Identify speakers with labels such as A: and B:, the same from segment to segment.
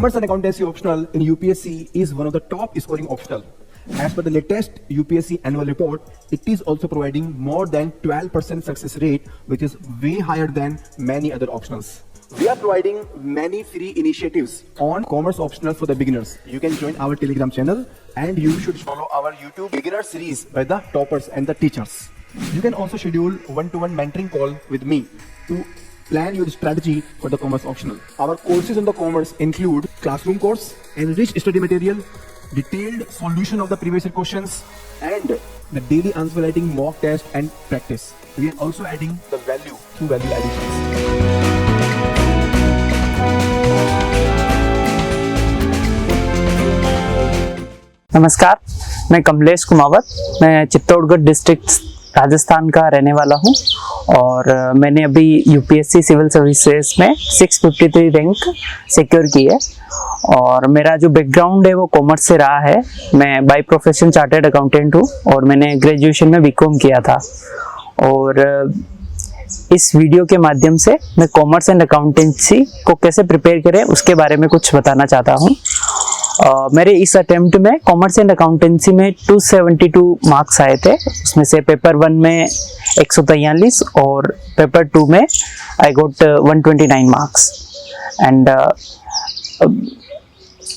A: Commerce and accountancy optional in UPSC is one of the top scoring optional. As per the latest UPSC annual report, it is also providing more than 12% success rate, which is way higher than many other optionals. We are providing many free initiatives on commerce optional for the beginners. You can join our Telegram channel and you should follow our YouTube beginner series by the toppers and the teachers. You can also schedule one-to-one mentoring call with me to plan your strategy for the commerce optional. Our courses on the commerce include classroom course, enriched study material, detailed solution of the previous year questions, and the daily answer writing mock test and practice. We are also adding the value through value additions.
B: नमस्कार, मैं कमलेश कुमावत, मैं Chittorgarh district Rajasthan का रहने वाला हूं और मैंने अभी यूपीएससी सिविल सर्विसेज में 653 रैंक सिक्योर की है और मेरा जो बैकग्राउंड है वो कॉमर्स से रहा है। मैं बाय प्रोफेशन चार्टर्ड अकाउंटेंट हूं और मैंने ग्रेजुएशन में बीकॉम किया था और इस वीडियो के माध्यम से मैं कॉमर्स एंड अकाउंटेंसी को कैसे प्रिपेयर करें उसके बारे में कुछ बताना चाहता हूं। मेरे इस अटेम्प्ट में कॉमर्स एंड अकाउंटेंसी में 272 मार्क्स आए थे। उसमें से पेपर 1 में 143 और पेपर 2 में आई गोट 129 marks and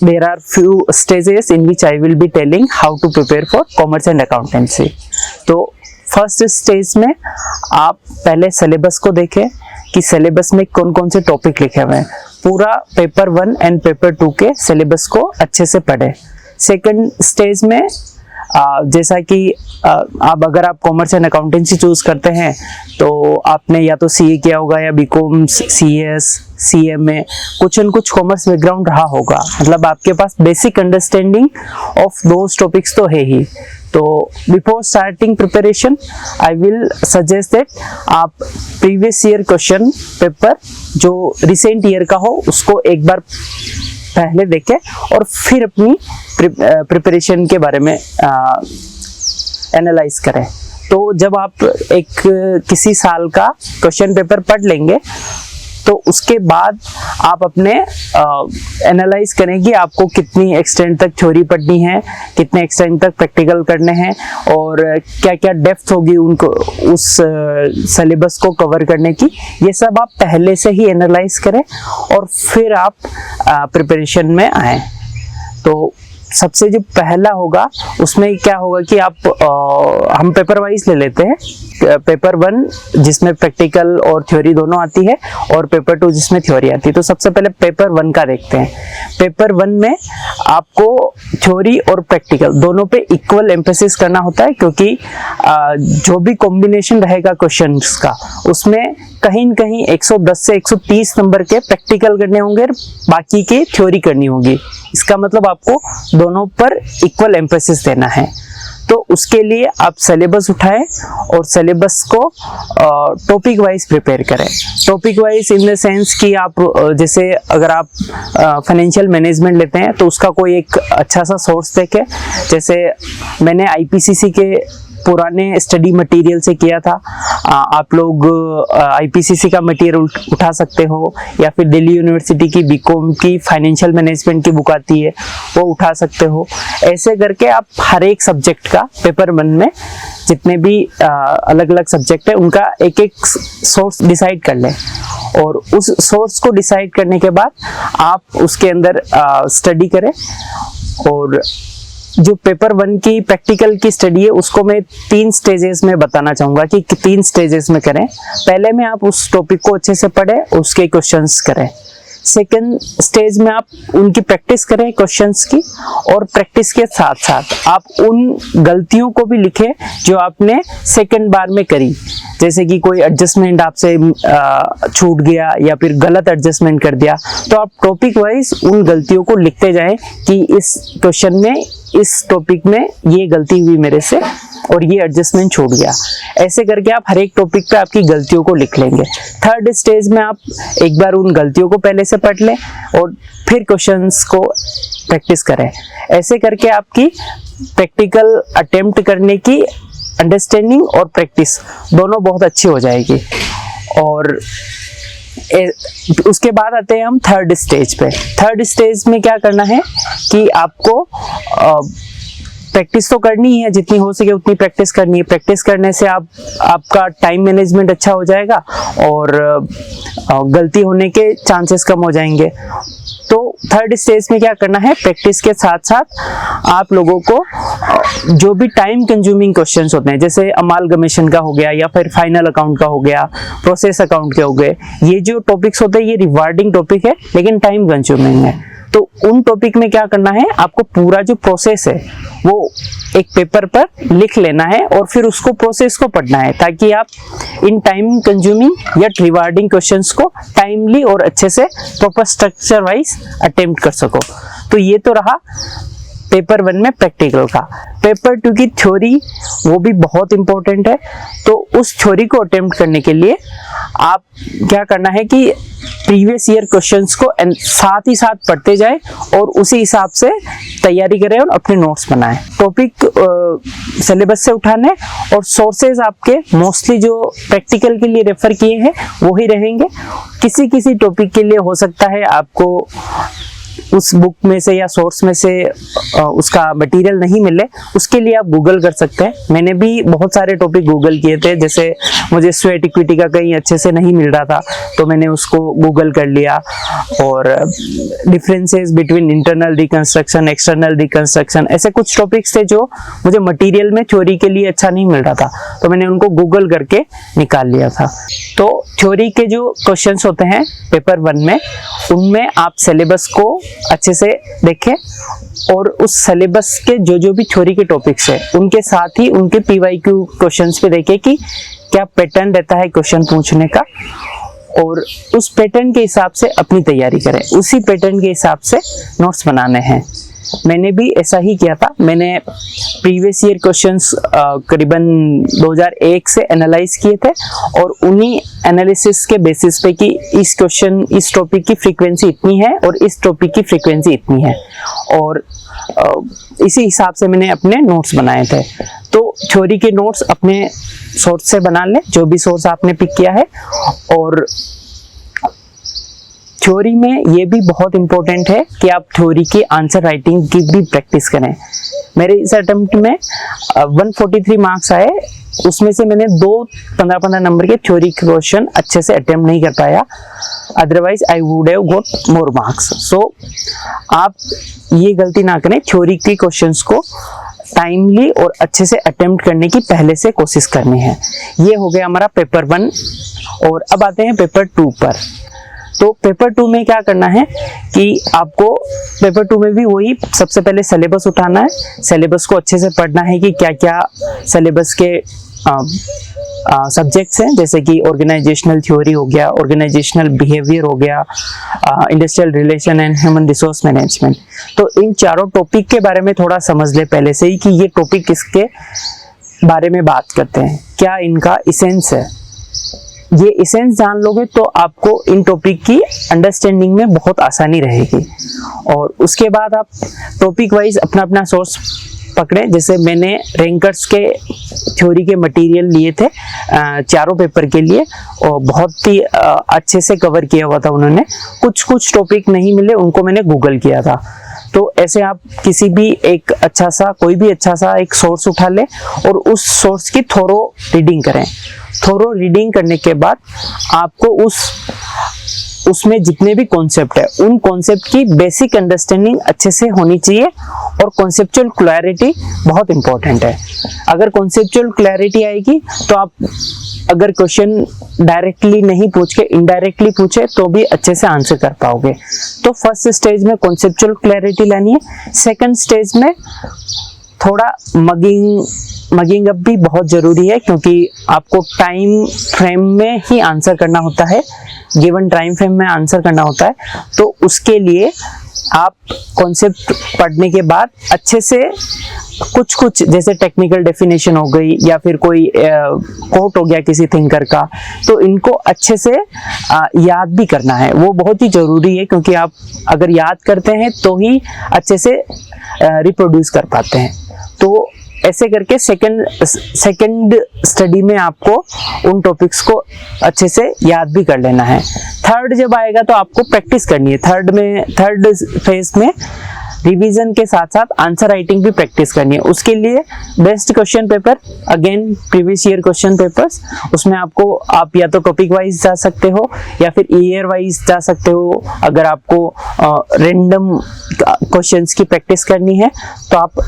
B: there are few stages in which I will be telling how to prepare for commerce and accountancy. तो फर्स्ट स्टेज में आप पहले सिलेबस को देखें कि सिलेबस में कौन कौन से टॉपिक लिखे हुए हैं। पूरा पेपर 1 एंड पेपर 2 के सिलेबस को अच्छे से पढ़ें। सेकंड स्टेज में जैसा कि आप अगर आप कॉमर्स एंड अकाउंटेंसी चूज करते हैं तो आपने या तो सीए किया होगा या बीकॉम, सीएस, सीएमए, कुछ न कुछ कॉमर्स बैकग्राउंड रहा होगा। मतलब आपके पास basic understanding of those topics तो है ही। तो before starting preparation I will suggest that आप प्रीवियस ईयर क्वेश्चन पेपर जो रिसेंट ईयर का हो उसको एक बार पहले देखें और फिर अपनी प्रिपरेशन के बारे में एनालाइज करें। तो जब आप एक किसी साल का क्वेश्चन पेपर पढ़ लेंगे तो उसके बाद आप अपने एनालाइज करें कि आपको कितनी एक्सटेंट तक थ्योरी पढ़नी है, कितने एक्सटेंट तक प्रैक्टिकल करने हैं और क्या क्या डेप्थ होगी उनको उस सिलेबस को कवर करने की। ये सब आप पहले से ही एनालाइज करें और फिर आप प्रिपरेशन में आए। तो सबसे जो पहला होगा उसमें क्या होगा कि आप हम पेपर वाइज ले लेते हैं। पेपर 1 जिसमें प्रैक्टिकल और थ्योरी दोनों आती है और पेपर 2 जिसमें थ्योरी आती है। तो सबसे पहले पेपर 1 का देखते हैं। पेपर 1 में आपको थ्योरी और प्रैक्टिकल दोनों पे इक्वल एम्फेसिस करना होता है क्योंकि जो भी कॉम्बिनेशन रहेगा क्वेश्चंस का उसमें कहीं न कहीं 110 से 130 नंबर के प्रैक्टिकल करने होंगे, बाकी के थ्योरी करनी होगी। इसका मतलब आपको दोनों पर इक्वल एम्फेसिस देना है। तो उसके लिए आप सिलेबस उठाएं और सिलेबस को टॉपिक वाइज प्रिपेयर करें। Topic wise in the sense कि आप जैसे अगर आप फाइनेंशियल मैनेजमेंट लेते हैं तो उसका कोई एक अच्छा सा सोर्स देखें। जैसे मैंने आईपीसीसी के पुराने स्टडी मटेरियल से किया था। आप लोग आईपीसीसी का मटेरियल उठा सकते हो या फिर दिल्ली यूनिवर्सिटी की बीकॉम की फाइनेंशियल मैनेजमेंट की बुक आती है वो उठा सकते हो। ऐसे करके आप हर एक सब्जेक्ट का पेपर 1 में जितने भी अलग अलग सब्जेक्ट है उनका एक एक सोर्स डिसाइड कर लें और उस सोर्स को डिसाइड करने के बाद आप उसके अंदर स्टडी करें। और जो पेपर 1 की प्रैक्टिकल की स्टडी है उसको मैं 3 स्टेजेस में बताना चाहूँगा कि 3 स्टेजेस में करें। पहले में आप उस टॉपिक को अच्छे से पढ़ें, उसके क्वेश्चंस करें। सेकंड स्टेज में आप उनकी प्रैक्टिस करें क्वेश्चंस की और प्रैक्टिस के साथ साथ आप उन गलतियों को भी लिखें जो आपने सेकंड बार में करी। जैसे कि कोई एडजस्टमेंट आपसे छूट गया या फिर गलत एडजस्टमेंट कर दिया तो आप टॉपिक वाइज उन गलतियों को लिखते जाएं कि इस क्वेश्चन में इस टॉपिक में ये गलती हुई मेरे से और ये एडजस्टमेंट छूट गया। ऐसे करके आप हर एक टॉपिक पे आपकी गलतियों को लिख लेंगे। थर्ड स्टेज में आप एक बार उन गलतियों को पहले से पढ़ लें और फिर क्वेश्चंस को प्रैक्टिस करें। ऐसे करके आपकी प्रैक्टिकल अटेम्प्ट करने की अंडरस्टैंडिंग और प्रैक्टिस दोनों बहुत अच्छी हो जाएगी। और उसके बाद आते हैं हम थर्ड स्टेज पे। थर्ड स्टेज में क्या करना है कि आपको प्रैक्टिस तो करनी है, जितनी हो सके उतनी प्रैक्टिस करनी है। प्रैक्टिस करने से आपका टाइम मैनेजमेंट अच्छा हो जाएगा और गलती होने के चांसेस कम हो जाएंगे। तो थर्ड स्टेज में क्या करना है, प्रैक्टिस के साथ साथ आप लोगों को जो भी टाइम कंज्यूमिंग क्वेश्चंस होते हैं, जैसे अमालगमेशन का हो गया या फिर फाइनल अकाउंट का हो गया, प्रोसेस अकाउंट के हो गए, ये जो टॉपिक्स होते हैं ये रिवार्डिंग टॉपिक है लेकिन टाइम कंज्यूमिंग है। तो उन टॉपिक में क्या करना है, आपको पूरा जो प्रोसेस है वो एक पेपर पर लिख लेना है और फिर उसको प्रोसेस को पढ़ना है, ताकि आप इन टाइम कंज्यूमिंग या रिवार्डिंग क्वेश्चंस को टाइमली और अच्छे से प्रॉपर स्ट्रक्चर वाइज अटेम्प्ट कर सको। तो ये तो रहा पेपर 1 में प्रैक्टिकल का। पेपर 2 की थ्योरी वो भी बहुत इंपॉर्टेंट है। तो उस थ्योरी को अटेम्प्ट करने के लिए आप क्या करना है कि प्रीवियस ईयर क्वेश्चंस को साथ ही साथ पढ़ते जाए और उसी हिसाब से तैयारी करें और अपने नोट्स बनाएं। टॉपिक सिलेबस से उठाने और सोर्सेज आपके मोस्टली जो प्रैक्टिकल के लिए रेफर किए हैं वो ही रहेंगे। किसी किसी टॉपिक के लिए हो सकता है आपको उस बुक में से या सोर्स में से उसका मटेरियल नहीं मिले, उसके लिए आप गूगल कर सकते हैं। मैंने भी बहुत सारे टॉपिक गूगल किए थे, जैसे मुझे स्वेट इक्विटी का कहीं अच्छे से नहीं मिल रहा था तो मैंने उसको गूगल कर लिया, और differences between internal reconstruction, external reconstruction, ऐसे कुछ टॉपिक्स थे जो मुझे मटीरियल में थ्योरी के लिए अच्छा नहीं मिल रहा था तो मैंने उनको गूगल करके निकाल लिया था। तो थ्योरी के जो क्वेश्चंस होते हैं पेपर 1 में, उनमें आप सिलेबस को अच्छे से देखें और उस सिलेबस के जो भी थ्योरी के टॉपिक्स है उनके साथ ही उनके पीवाईक्यू क्वेश्चंस पे देखें कि क्या पैटर्न रहता है क्वेश्चन पूछने का, और उस पैटर्न के हिसाब से अपनी तैयारी करें। उसी पैटर्न के हिसाब से नोट्स बनाने हैं। मैंने भी ऐसा ही किया था। मैंने प्रीवियस ईयर क्वेश्चंस करीबन 2001 से एनालाइज किए थे और उन्हीं एनालिसिस के बेसिस पे कि इस टॉपिक की फ्रीक्वेंसी इतनी है और इस टॉपिक की फ्रीक्वेंसी इतनी है, और इसी हिसाब से मैंने अपने नोट्स बनाए थे। तो थ्योरी के नोट्स अपने सोर्स से बना लें, जो भी सोर्स आपने पिक किया है। और थ्योरी में ये भी बहुत इंपॉर्टेंट है कि आप थ्योरी की आंसर राइटिंग की भी प्रैक्टिस करें। मेरे इस अटेम्प्ट में 143 मार्क्स आए, उसमें से मैंने 15-15 नंबर के थ्योरी क्वेश्चन अच्छे से अटेम्प्ट नहीं कर पाया, otherwise I would have got more marks. So आप ये गलती ना करें, थ्योरी के क्वेश्चंस को टाइमली और अच्छे से अटेम्प्ट करने की पहले से कोशिश करनी है। ये हो गया हमारा पेपर 1। और अब आते हैं पेपर 2 पर। तो पेपर 2 में क्या करना है कि आपको पेपर 2 में भी वही सबसे पहले सिलेबस उठाना है। सिलेबस को अच्छे से पढ़ना है कि क्या क्या सिलेबस के सब्जेक्ट्स हैं, जैसे कि ऑर्गेनाइजेशनल थ्योरी हो गया, ऑर्गेनाइजेशनल बिहेवियर हो गया, industrial relation and human resource management. तो इन चारों टॉपिक के बारे में थोड़ा समझ ले पहले से ही कि ये टॉपिक किसके बारे में बात करते हैं, क्या इनका इसेंस है। ये इसेंस जान लोगे तो आपको इन टॉपिक की अंडरस्टैंडिंग में बहुत आसानी रहेगी। और उसके बाद आप टॉपिक वाइज अपना अपना सोर्स पकड़े। जैसे मैंने रैंकर्स के थ्योरी के मटेरियल लिए थे चारों पेपर के लिए, और बहुत ही अच्छे से कवर किया हुआ था उन्होंने। कुछ टॉपिक नहीं मिले, उनको मैंने गूगल किया था। तो ऐसे आप किसी भी एक कोई भी अच्छा सा एक सोर्स उठा ले और उस सोर्स की थोरो रीडिंग करें। थोरो रीडिंग करने के बाद आपको उसमें जितने भी कॉन्सेप्ट है उन कॉन्सेप्ट की बेसिक अंडरस्टैंडिंग अच्छे से होनी चाहिए, और कॉन्सेप्चुअल क्लैरिटी बहुत इंपॉर्टेंट है। अगर कॉन्सेप्चुअल क्लैरिटी आएगी तो आप अगर क्वेश्चन डायरेक्टली नहीं पूछ के इनडायरेक्टली पूछे तो भी अच्छे से आंसर कर पाओगे। तो फर्स्ट स्टेज में कॉन्सेप्चुअल क्लैरिटी लानी है। सेकंड स्टेज में थोड़ा मगिंग अप भी बहुत जरूरी है, क्योंकि आपको टाइम फ्रेम में ही आंसर करना होता है, गिवन टाइम फ्रेम में आंसर करना होता है। तो उसके लिए आप कॉन्सेप्ट पढ़ने के बाद अच्छे से कुछ जैसे टेक्निकल डेफिनेशन हो गई या फिर कोई कोट हो गया किसी थिंकर का, तो इनको अच्छे से याद भी करना है। वो बहुत ही जरूरी है, क्योंकि आप अगर याद करते हैं तो ही अच्छे से रिप्रोड्यूस कर पाते हैं। तो ऐसे करके सेकंड स्टडी में आपको उन टॉपिक्स को अच्छे से याद भी कर लेना है। थर्ड जब आएगा तो आपको प्रैक्टिस करनी है। थर्ड फेज में रिवीजन के साथ साथ आंसर राइटिंग भी प्रैक्टिस करनी है। उसके लिए best question paper, again previous year question papers, उसमें आप या तो टॉपिक वाइज जा सकते हो या फिर ईयर वाइज जा सकते हो। अगर आपको रैंडम क्वेश्चंस की प्रैक्टिस करनी है तो आप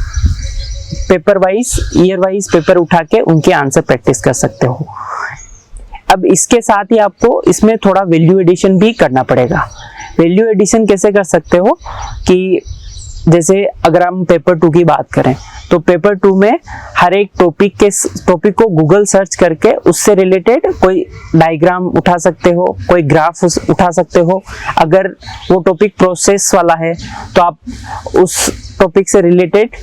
B: paper wise, year wise paper उठा के उनके आंसर प्रैक्टिस कर सकते हो। अब इसके साथ ही आपको इसमें थोड़ा वैल्यू एडिशन भी करना पड़ेगा। वैल्यू एडिशन कैसे कर सकते हो कि जैसे अगर हम पेपर 2 की बात करें तो पेपर 2 में हर एक टॉपिक को गूगल सर्च करके उससे रिलेटेड कोई डायग्राम उठा सकते हो, कोई ग्राफ उठा सकते हो। अगर वो टॉपिक प्रोसेस वाला है तो आप उस टॉपिक से रिलेटेड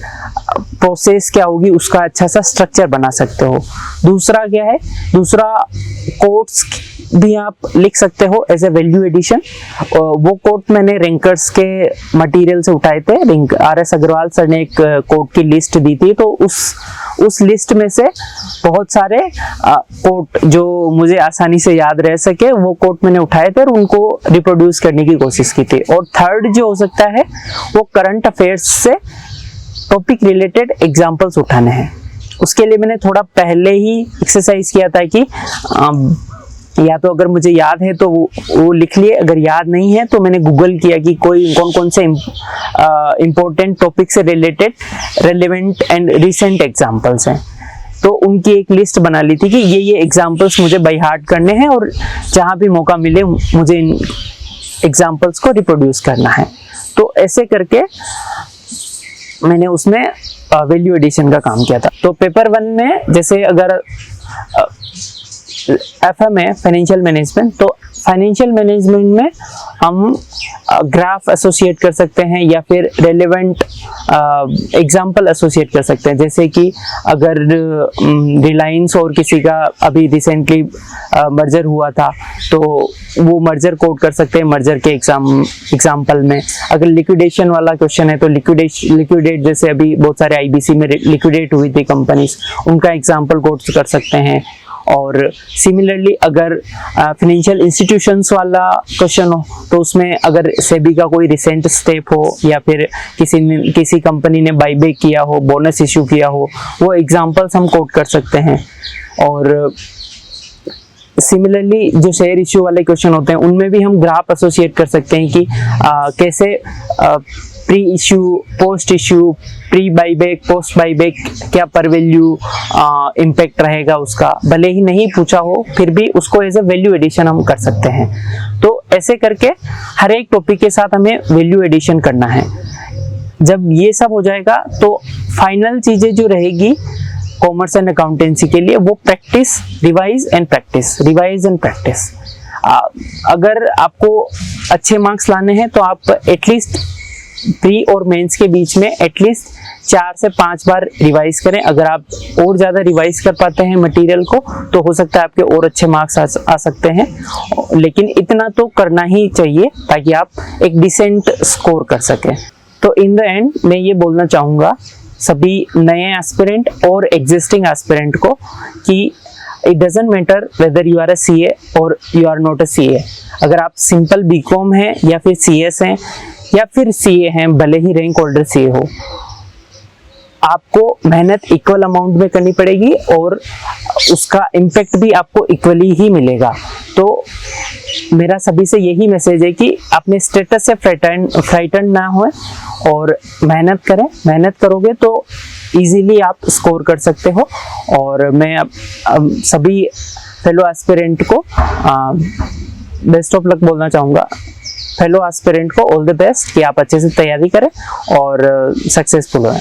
B: प्रोसेस क्या होगी उसका अच्छा सा स्ट्रक्चर बना सकते हो। दूसरा क्या है, दूसरा कोट्स भी आप लिख सकते हो एज ए वैल्यू एडिशन। वो कोट मैंने रैंकर्स के मटेरियल से उठाए थे। RS अग्रवाल सर ने एक कोट की लिस्ट दी थी, तो उस लिस्ट में से बहुत सारे कोट जो मुझे आसानी से याद रह सके वो कोट मैंने उठाए थे और उनको रिप्रोड्यूस करने की कोशिश की थी। और थर्ड जो हो सकता है वो करंट अफेयर्स से टॉपिक रिलेटेड एग्जांपल्स उठाने हैं। उसके लिए मैंने थोड़ा पहले ही एक्सरसाइज किया था कि या तो अगर मुझे याद है तो वो लिख लिए, अगर याद नहीं है तो मैंने गूगल किया कि कौन कौन से इम्पोर्टेंट टॉपिक से related relevant and recent examples हैं। तो उनकी एक लिस्ट बना ली थी कि ये एग्जांपल्स मुझे बाय हार्ट करने हैं और जहाँ भी मौका मिले मुझे इन एग्जांपल्स को रिप्रोड्यूस करना है। तो ऐसे करके मैंने उसमें वैल्यू एडिशन का काम किया था। तो पेपर 1 में जैसे अगर FM है फाइनेंशियल मैनेजमेंट, तो फाइनेंशियल मैनेजमेंट में हम ग्राफ एसोसिएट कर सकते हैं या फिर रेलेवेंट एग्जांपल एसोसिएट कर सकते हैं। जैसे कि अगर रिलायंस और किसी का अभी रिसेंटली मर्जर हुआ था तो वो मर्जर कोट कर सकते हैं मर्जर के एग्जांपल में। अगर लिक्विडेशन वाला क्वेश्चन है तो लिक्विडेट जैसे अभी बहुत सारे IBC में लिक्विडेट हुई थी कंपनीज, उनका एग्जांपल कोट कर सकते हैं। और सिमिलरली अगर फाइनेंशियल इंस्टीट्यूशंस वाला क्वेश्चन हो तो उसमें अगर सेबी का कोई रिसेंट स्टेप हो या फिर किसी कंपनी ने बाईबैक किया हो, बोनस इश्यू किया हो, वो एग्जांपल्स हम कोट कर सकते हैं। और सिमिलरली जो शेयर इश्यू वाले क्वेश्चन होते हैं उनमें भी हम ग्राफ एसोसिएट कर सकते हैं कि कैसे pre issue, post issue, pre buyback, post buyback क्या पर वैल्यू इम्पैक्ट रहेगा उसका, भले ही नहीं पूछा हो फिर भी उसको एज ए वैल्यू एडिशन हम कर सकते हैं। तो ऐसे करके हर एक टॉपिक के साथ हमें वैल्यू एडिशन करना है। जब ये सब हो जाएगा तो फाइनल चीजें जो रहेगी कॉमर्स एंड अकाउंटेंसी के लिए वो प्रैक्टिस, रिवाइज एंड प्रैक्टिस। अगर आपको अच्छे मार्क्स लाने हैं तो आप एटलीस्ट प्री और मेंस के बीच में एटलीस्ट 4 से 5 बार रिवाइज करें। अगर आप और ज़्यादा रिवाइज कर पाते हैं मटेरियल को तो हो सकता है आपके और अच्छे मार्क्स आ सकते हैं, लेकिन इतना तो करना ही चाहिए ताकि आप एक डिसेंट स्कोर कर सकें। तो इन द एंड मैं ये बोलना चाहूँगा सभी नए एस्पिरेंट और एग्जिस्टिंग एस्पिरेंट को कि it doesn't matter whether you are a CA और you are not a CA। अगर आप सिंपल BCom हैं या फिर CS हैं या फिर CA हैं, भले ही रैंक होल्डर CA हो, आपको मेहनत इक्वल अमाउंट में करनी पड़ेगी और उसका इम्पैक्ट भी आपको इक्वली ही मिलेगा। तो मेरा सभी से यही मैसेज है कि अपने स्टेटस से फ्राइटन ना हो और मेहनत करें। मेहनत करोगे तो इजीली आप स्कोर कर सकते हो। और मैं अब सभी फेलो एस्पिरेंट को बेस्ट ऑफ लक बोलना चाहूँगा। फेलो एस्पिरेंट को ऑल द बेस्ट कि आप अच्छे से तैयारी करें और सक्सेसफुल हों।